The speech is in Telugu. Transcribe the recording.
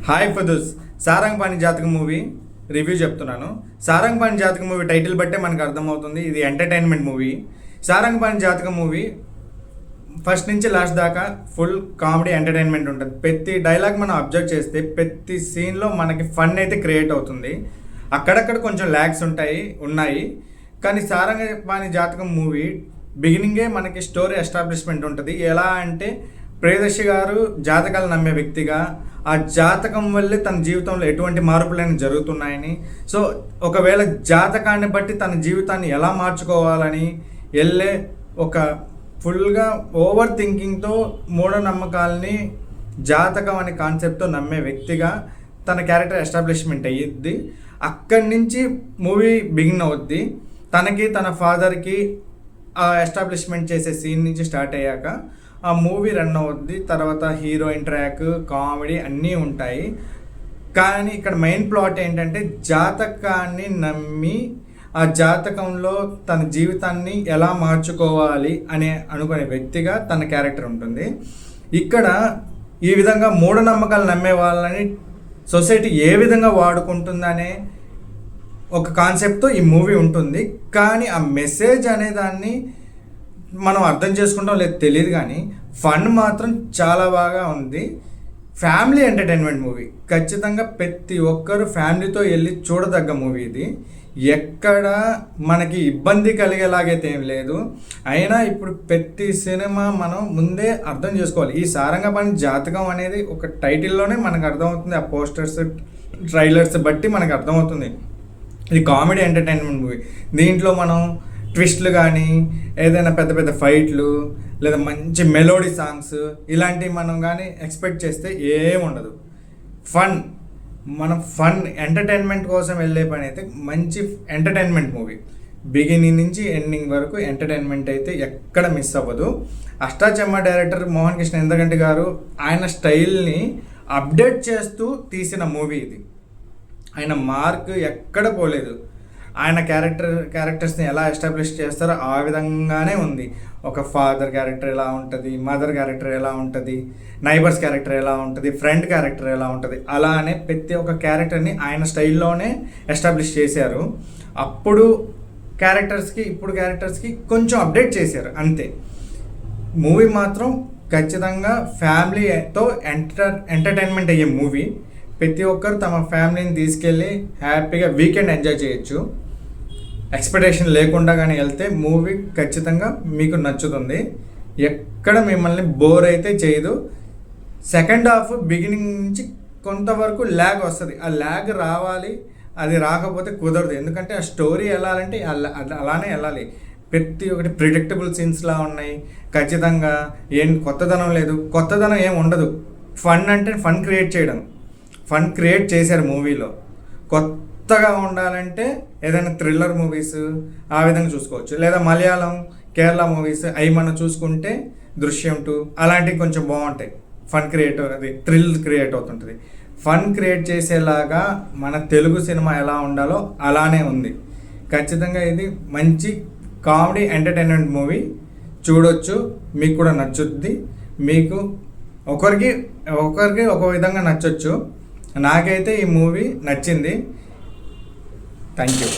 Hi ఫదుస్. Sarangapani Jathakam movie review చెప్తున్నాను. సారంగపాణి జాతకం మూవీ టైటిల్ బట్టే మనకు అర్థమవుతుంది ఇది entertainment movie. Sarangapani Jathakam movie first నుంచి లాస్ట్ దాకా ఫుల్ కామెడీ ఎంటర్టైన్మెంట్ ఉంటుంది. ప్రతి డైలాగ్ మనం అబ్జర్వ్ చేస్తే ప్రతి సీన్లో మనకి ఫన్ అయితే క్రియేట్ అవుతుంది. అక్కడక్కడ కొంచెం ల్యాగ్స్ ఉన్నాయి. కానీ సారంగపాణి జాతకం మూవీ బిగినింగే మనకి స్టోరీ ఎస్టాబ్లిష్మెంట్ ఉంటుంది. ఎలా అంటే ప్రియదర్శి గారు జాతకాలు నమ్మే వ్యక్తిగా, ఆ జాతకం వల్లే తన జీవితంలో ఎటువంటి మార్పులైనా జరుగుతున్నాయని, సో ఒకవేళ జాతకాన్ని బట్టి తన జీవితాన్ని ఎలా మార్చుకోవాలని వెళ్ళే ఒక ఫుల్గా ఓవర్ థింకింగ్తో మూఢనమ్మకాలని జాతకం అనే కాన్సెప్ట్తో నమ్మే వ్యక్తిగా తన క్యారెక్టర్ ఎస్టాబ్లిష్మెంట్ అయ్యిద్ది. అక్కడి నుంచి మూవీ బిగిన్ అవుద్ది. తనకి తన ఫాదర్కి ఆ ఎస్టాబ్లిష్మెంట్ చేసే సీన్ నుంచి స్టార్ట్ అయ్యాక ఆ మూవీ రన్ అవుద్ది. తర్వాత హీరోయిన్ ట్రాక్, కామెడీ అన్నీ ఉంటాయి. కానీ ఇక్కడ మెయిన్ ప్లాట్ ఏంటంటే జాతకాన్ని నమ్మి ఆ జాతకంలో తన జీవితాన్ని ఎలా మార్చుకోవాలి అనే అనుకునే వ్యక్తిగా తన క్యారెక్టర్ ఉంటుంది. ఇక్కడ ఈ విధంగా మూఢనమ్మకాలు నమ్మే వాళ్ళని సొసైటీ ఏ విధంగా వాడుకుంటుందనే ఒక కాన్సెప్ట్తో ఈ మూవీ ఉంటుంది. కానీ ఆ మెసేజ్ అనే దాన్ని మనం అర్థం చేసుకుంటాం లేదు తెలియదు, కానీ ఫన్ మాత్రం చాలా బాగా ఉంది. ఫ్యామిలీ ఎంటర్టైన్మెంట్ మూవీ, ఖచ్చితంగా ప్రతి ఒక్కరు ఫ్యామిలీతో వెళ్ళి చూడదగ్గ మూవీ ఇది. ఎక్కడ మనకి ఇబ్బంది కలిగేలాగైతే ఏం లేదు. అయినా ఇప్పుడు ప్రతి సినిమా మనం ముందే అర్థం చేసుకోవాలి. ఈ సారంగపాణి జాతకం అనేది ఒక టైటిల్లోనే మనకు అర్థమవుతుంది. ఆ పోస్టర్స్, ట్రైలర్స్ బట్టి మనకు అర్థమవుతుంది ఇది కామెడీ ఎంటర్టైన్మెంట్ మూవీ. దీంట్లో మనం ట్విస్ట్లు కానీ ఏదైనా పెద్ద పెద్ద ఫైట్లు లేదా మంచి మెలోడీ సాంగ్స్ ఇలాంటివి మనం కానీ ఎక్స్పెక్ట్ చేస్తే ఏముండదు. మనం ఫన్ ఎంటర్టైన్మెంట్ కోసం వెళ్ళే పని అయితే మంచి ఎంటర్టైన్మెంట్ మూవీ. బిగినింగ్ నుంచి ఎండింగ్ వరకు ఎంటర్టైన్మెంట్ అయితే ఎక్కడ మిస్ అవ్వదు. అష్టాచెమ్మ డైరెక్టర్ మోహన్ కృష్ణ ఇంద్రగంటి గారు ఆయన స్టైల్ని అప్డేట్ చేస్తూ తీసిన మూవీ ఇది. ఆయన మార్క్ ఎక్కడ పోలేదు. ఆయన క్యారెక్టర్స్ని ఎలా ఎస్టాబ్లిష్ చేస్తారో ఆ విధంగానే ఉంది. ఒక ఫాదర్ క్యారెక్టర్ ఎలా ఉంటుంది, మదర్ క్యారెక్టర్ ఎలా ఉంటుంది, నైబర్స్ క్యారెక్టర్ ఎలా ఉంటుంది, ఫ్రెండ్ క్యారెక్టర్ ఎలా ఉంటుంది, అలానే ప్రతి ఒక్క క్యారెక్టర్ని ఆయన స్టైల్లోనే ఎస్టాబ్లిష్ చేశారు. అప్పుడు క్యారెక్టర్స్కి ఇప్పుడు క్యారెక్టర్స్కి కొంచెం అప్డేట్ చేశారు అంతే. మూవీ మాత్రం ఖచ్చితంగా ఫ్యామిలీతో ఎంటర్టైన్మెంట్ అయ్యే మూవీ. ప్రతి ఒక్కరు తమ ఫ్యామిలీని తీసుకెళ్ళి హ్యాపీగా వీకెండ్ ఎంజాయ్ చేయొచ్చు. ఎక్స్పెక్టేషన్ లేకుండా కానీ వెళ్తే మూవీ ఖచ్చితంగా మీకు నచ్చుతుంది. ఎక్కడ మిమ్మల్ని బోర్ అయితే చేయదు. సెకండ్ హాఫ్ బిగినింగ్ నుంచి కొంతవరకు ల్యాగ్ వస్తుంది. ఆ ల్యాగ్ రావాలి, అది రాకపోతే కుదరదు. ఎందుకంటే ఆ స్టోరీ వెళ్ళాలంటే అలానే వెళ్ళాలి. ప్రతి ఒక్కటి ప్రిడిక్టబుల్ సీన్స్లా ఉన్నాయి. ఖచ్చితంగా ఏం కొత్తదనం లేదు, కొత్తదనం ఏం ఉండదు. ఫన్ అంటే ఫన్ క్రియేట్ చేశారు మూవీలో. కొత్తగా ఉండాలంటే ఏదైనా థ్రిల్లర్ మూవీస్ ఆ విధంగా చూసుకోవచ్చు. లేదా మలయాళం, కేరళ మూవీస్ అవి మనం చూసుకుంటే దృశ్యం 2 అలాంటివి కొంచెం బాగుంటాయి. థ్రిల్ క్రియేట్ అవుతుంటుంది. ఫన్ క్రియేట్ చేసేలాగా మన తెలుగు సినిమా ఎలా ఉండాలో అలానే ఉంది. ఖచ్చితంగా ఇది మంచి కామెడీ ఎంటర్టైన్మెంట్ మూవీ. చూడొచ్చు, మీకు కూడా నచ్చుద్ది. మీకు ఒకరికి ఒక విధంగా నచ్చొచ్చు. నాకైతే ఈ మూవీ నచ్చింది. Thank you.